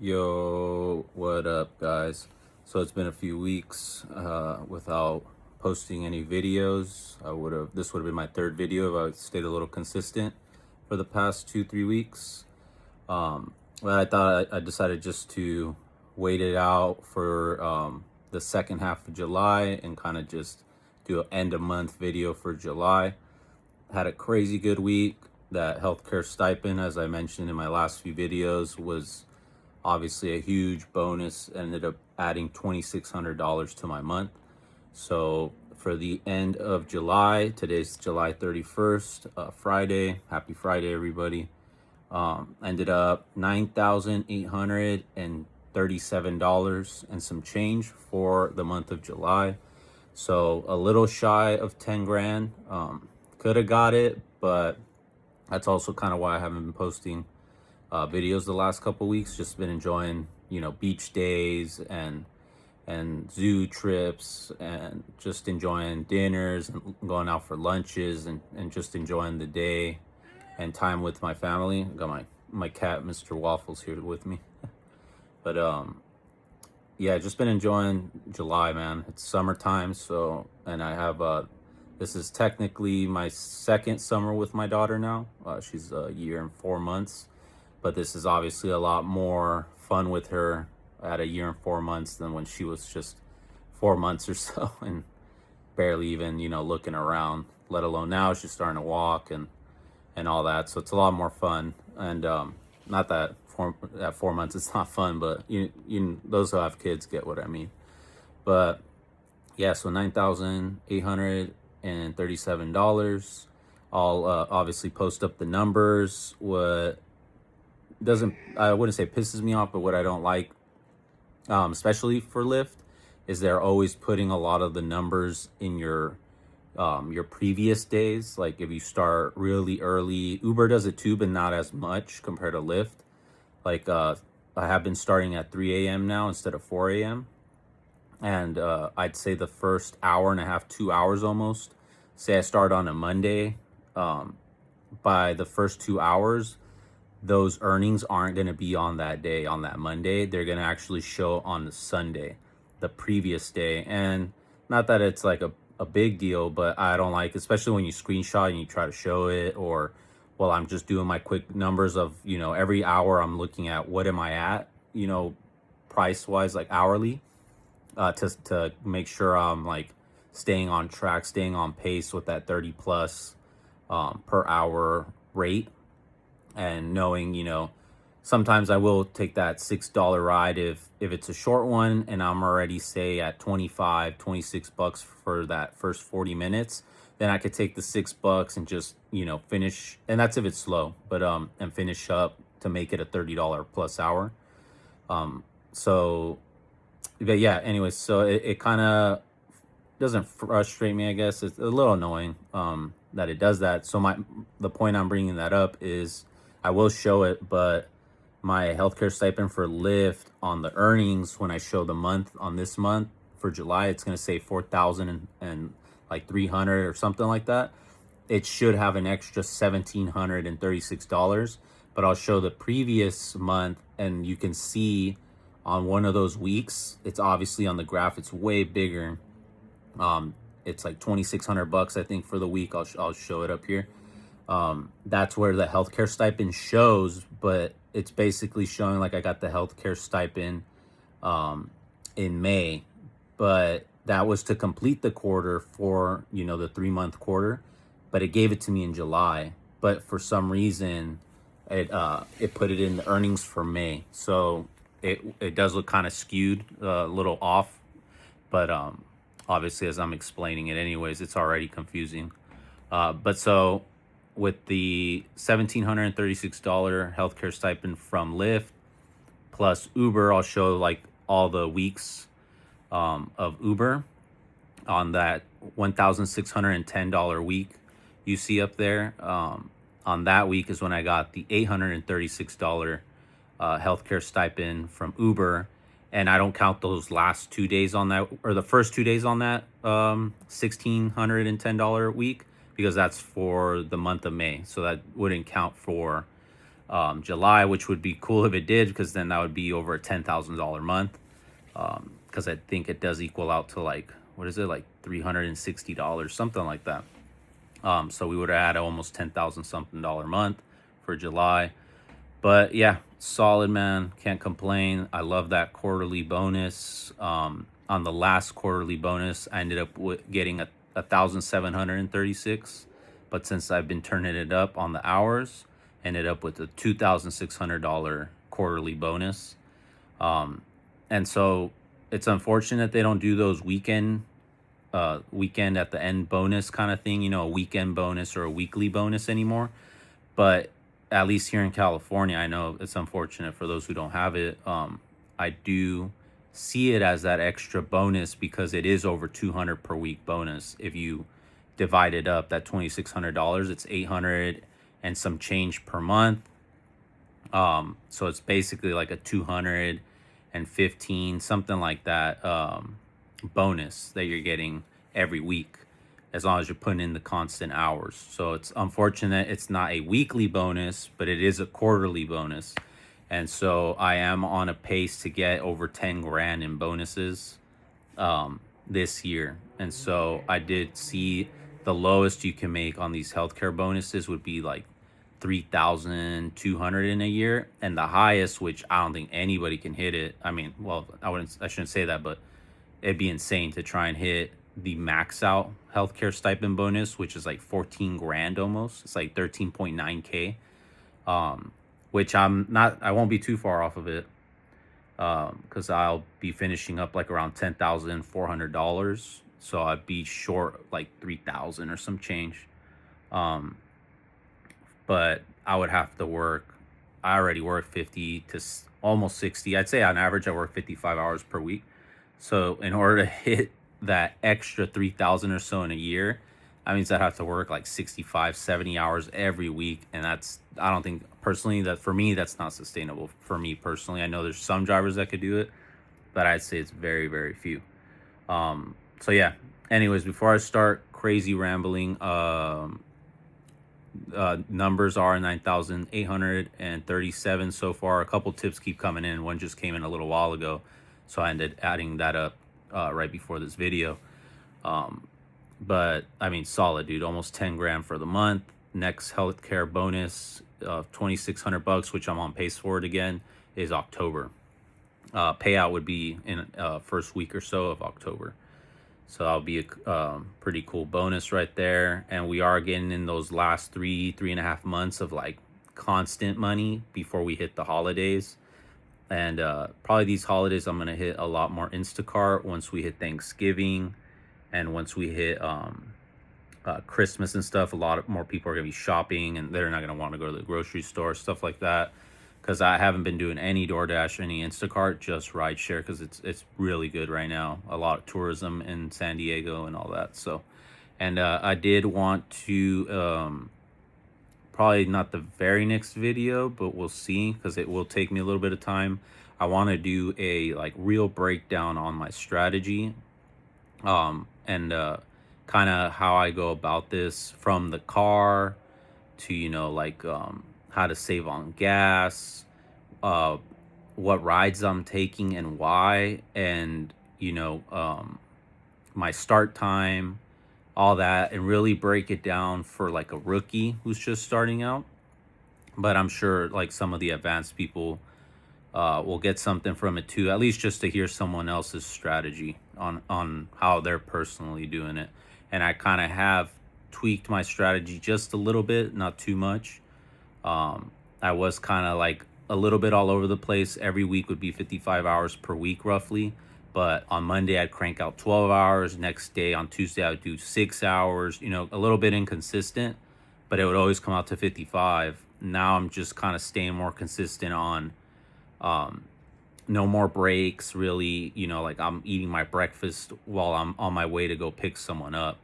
Yo, what up, guys? So it's been a few weeks without posting any videos. This would have been my third video if I stayed a little consistent for the past 2-3 weeks. But I thought I decided just to wait it out for the second half of July and kind of just do an end of month video for July. Had a crazy good week. That healthcare stipend, as I mentioned in my last few videos, was obviously a huge bonus. Ended up adding $2,600 to my month. So for the end of July, today's July 31st, Friday. Happy Friday, everybody. Ended up $9,837 and some change for the month of July. So a little shy of 10 grand. Could have got it, but that's also kind of why I haven't been posting videos the last couple weeks. Just been enjoying, beach days and zoo trips and just enjoying dinners and going out for lunches and just enjoying the day and time with my family. I got my cat, Mr. Waffles, here with me. But yeah, just been enjoying July, man. It's summertime, so, and I have this is technically my second summer with my daughter now. She's a year and 4 months, but this is obviously a lot more fun with her at a year and 4 months than when she was just 4 months or so and barely even, looking around, let alone now she's starting to walk and all that. So it's a lot more fun. And not that at 4 months it's not fun, but those who have kids get what I mean. But yeah, so $9,837. I'll obviously post up the numbers. What doesn't, I wouldn't say pisses me off, but what I don't like, especially for Lyft, is they're always putting a lot of the numbers in your previous days. Like if you start really early, Uber does it too, but not as much compared to Lyft. Like I have been starting at 3 a.m. now instead of 4 a.m. And I'd say the first hour and a half, 2 hours almost, say I start on a Monday, by the first 2 hours, those earnings aren't going to be on that day, on that Monday. They're going to actually show on the Sunday, the previous day. And not that it's like a big deal, but I don't like, especially when you screenshot and you try to show it, or, well, I'm just doing my quick numbers of, every hour I'm looking at what am I at, price wise, like hourly, to make sure I'm like staying on track, staying on pace with that 30 plus per hour rate. And knowing, sometimes I will take that $6 ride if it's a short one and I'm already, say, at 26 bucks for that first 40 minutes, then I could take the $6 and just, finish. And that's if it's slow, but and finish up to make it a $30 plus hour. So, but yeah, anyways, so it kind of doesn't frustrate me, I guess. It's a little annoying that it does that. So the point I'm bringing that up is I will show it, but my healthcare stipend for Lyft on the earnings, when I show the month on this month for July, it's going to say 4,000 and like 300 or something like that. It should have an extra $1,736, but I'll show the previous month and you can see on one of those weeks, it's obviously on the graph, it's way bigger. It's like $2,600, I think, for the week. I'll show it up here. That's where the healthcare stipend shows, but it's basically showing like I got the healthcare stipend in May, but that was to complete the quarter for, the 3-month quarter, but it gave it to me in July. But for some reason, it put it in the earnings for May. So it does look kind of skewed, a little off, but obviously, as I'm explaining it anyways, it's already confusing. But so with the $1,736 healthcare stipend from Lyft plus Uber, I'll show like all the weeks of Uber on that $1,610 week you see up there. On that week is when I got the $836 healthcare stipend from Uber. And I don't count those last 2 days on that, or the first 2 days on that $1,610 week, because that's for the month of May. So that wouldn't count for July, which would be cool if it did, because then that would be over a $10,000 month. Because I think it does equal out to like, what is it, like $360, something like that. So we would have had almost 10,000 something dollar month for July. But yeah, solid, man. Can't complain. I love that quarterly bonus. On the last quarterly bonus, I ended up getting a 1,736. But since I've been turning it up on the hours, ended up with a $2,600 quarterly bonus. And so it's unfortunate they don't do those weekend at the end bonus kind of thing, a weekend bonus or a weekly bonus anymore. But at least here in California, I know it's unfortunate for those who don't have it. I do see it as that extra bonus because it is over 200 per week bonus. If you divide it up, that $2,600, it's 800 and some change per month. So it's basically like a 215, something like that, bonus that you're getting every week, as long as you're putting in the constant hours. So it's unfortunate it's not a weekly bonus, but it is a quarterly bonus. And so I am on a pace to get over 10 grand in bonuses this year. And so I did see the lowest you can make on these healthcare bonuses would be like 3,200 in a year, and the highest, which I don't think anybody can hit it. I mean, well, I shouldn't say that, but it'd be insane to try and hit the max out healthcare stipend bonus, which is like 14 grand almost. It's like 13.9K. Which I won't be too far off of it. Because I'll be finishing up like around $10,400. So I'd be short like 3,000 or some change. But I would have to work. I already work 50 to almost 60. I'd say on average I work 55 hours per week. So in order to hit that extra 3,000 or so in a year, that means I'd have to work like 65, 70 hours every week. And I don't think personally that for me, that's not sustainable for me personally. I know there's some drivers that could do it, but I'd say it's very, very few. So yeah, anyways, before I start crazy rambling, numbers are 9,837 so far. A couple tips keep coming in. One just came in a little while ago, so I ended adding that up right before this video. But I mean, solid, dude. Almost 10 grand for the month. Next healthcare bonus of $2,600, which I'm on pace for it again, is October. Payout would be in first week or so of October. So that'll be a pretty cool bonus right there. And we are getting in those last 3.5 months of like constant money before we hit the holidays. And probably these holidays, I'm going to hit a lot more Instacart once we hit Thanksgiving. And once we hit Christmas and stuff, a lot more people are going to be shopping and they're not going to want to go to the grocery store, stuff like that. Because I haven't been doing any DoorDash or any Instacart, just Rideshare, because it's really good right now. A lot of tourism in San Diego and all that. So, and I did want to probably not the very next video, but we'll see, because it will take me a little bit of time. I want to do a like real breakdown on my strategy, and kind of how I go about this from the car to like how to save on gas, what rides I'm taking and why, and my start time, all that, and really break it down for like a rookie who's just starting out. But I'm sure like some of the advanced people will get something from it too, at least just to hear someone else's strategy on how they're personally doing it. And I kind of have tweaked my strategy just a little bit, not too much. I was kind of like a little bit all over the place. Every week would be 55 hours per week roughly. But on Monday, I'd crank out 12 hours. Next day, on Tuesday, I would do 6 hours, a little bit inconsistent, but it would always come out to 55. Now I'm just kind of staying more consistent on no more breaks, really. Like I'm eating my breakfast while I'm on my way to go pick someone up.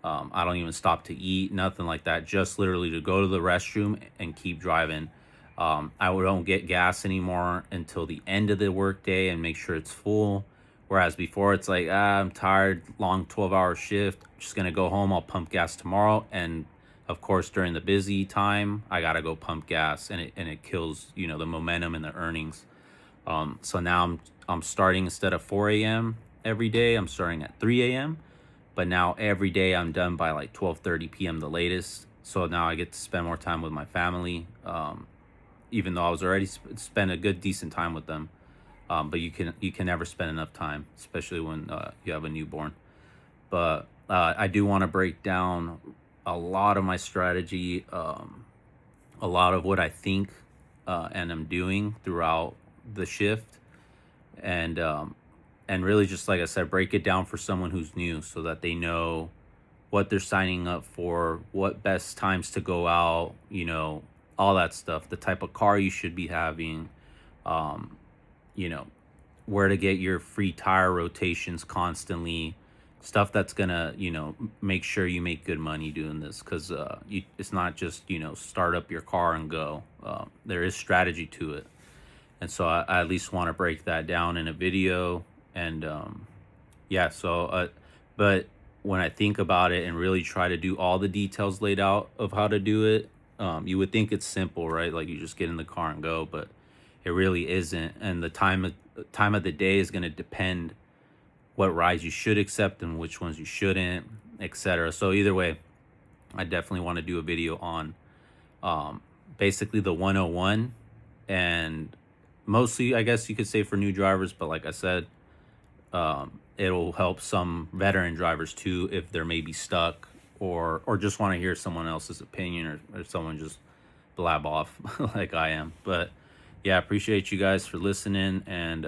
I don't even stop to eat, nothing like that. Just literally to go to the restroom and keep driving. I don't get gas anymore until the end of the workday and make sure it's full. Whereas before it's like, I'm tired, long 12-hour shift. I'm just going to go home. I'll pump gas tomorrow and Of course, during the busy time, I gotta go pump gas, and it kills, you know, the momentum and the earnings. So now I'm starting, instead of 4 a.m. every day, I'm starting at 3 a.m. But now every day I'm done by like 12:30 p.m. the latest. So now I get to spend more time with my family. Even though I was already spend a good decent time with them. But you can never spend enough time, especially when you have a newborn. But I do want to break down a lot of my strategy, a lot of what I think and I'm doing throughout the shift, and really, just like I said, break it down for someone who's new so that they know what they're signing up for, what best times to go out, you know, all that stuff, the type of car you should be having, um, you know, where to get your free tire rotations constantly, stuff that's gonna, you know, make sure you make good money doing this, because it's not just, you know, start up your car and go. There is strategy to it, and so I at least want to break that down in a video. And yeah, so but when I think about it and really try to do all the details laid out of how to do it, you would think it's simple, right? Like you just get in the car and go, but it really isn't. And the time of the day is going to depend what rides you should accept and which ones you shouldn't, etc. So either way, I definitely want to do a video on um, basically the 101, and mostly, I guess you could say, for new drivers. But like I said, it'll help some veteran drivers too if they're maybe stuck, or just want to hear someone else's opinion, or someone just blab off like I am. But yeah, I appreciate you guys for listening, and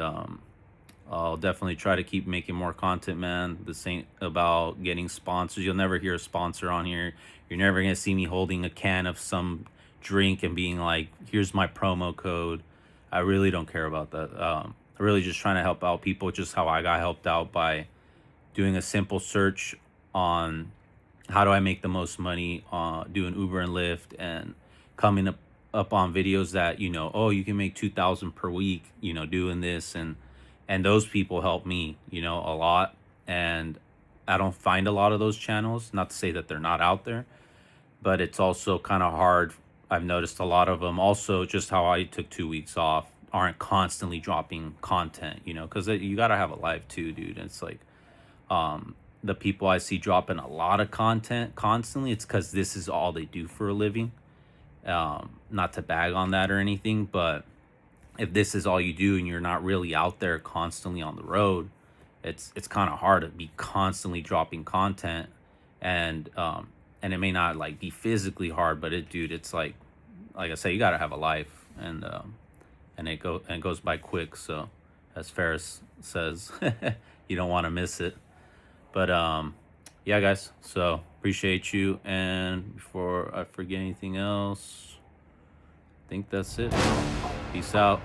I'll definitely try to keep making more content, man. This ain't about getting sponsors. You'll never hear a sponsor on here. You're never gonna see me holding a can of some drink and being like, "Here's my promo code." I really don't care about that. I'm really just trying to help out people, just how I got helped out by doing a simple search on how do I make the most money doing Uber and Lyft, and coming up on videos that, you know, oh, you can make 2,000 per week, you know, doing this. And those people help me, you know, a lot. And I don't find a lot of those channels, not to say that they're not out there, but it's also kind of hard. I've noticed a lot of them also, just how I took 2 weeks off, aren't constantly dropping content, you know, because you got to have a life too, dude. It's like, the people I see dropping a lot of content constantly, it's because this is all they do for a living. Not to bag on that or anything, but if this is all you do and you're not really out there constantly on the road, it's kind of hard to be constantly dropping content. And it may not like be physically hard, but dude, it's like I say, you got to have a life. And it goes by quick. So as Ferris says, you don't want to miss it. But yeah, guys, so appreciate you. And before I forget anything else, I think that's it. Peace out.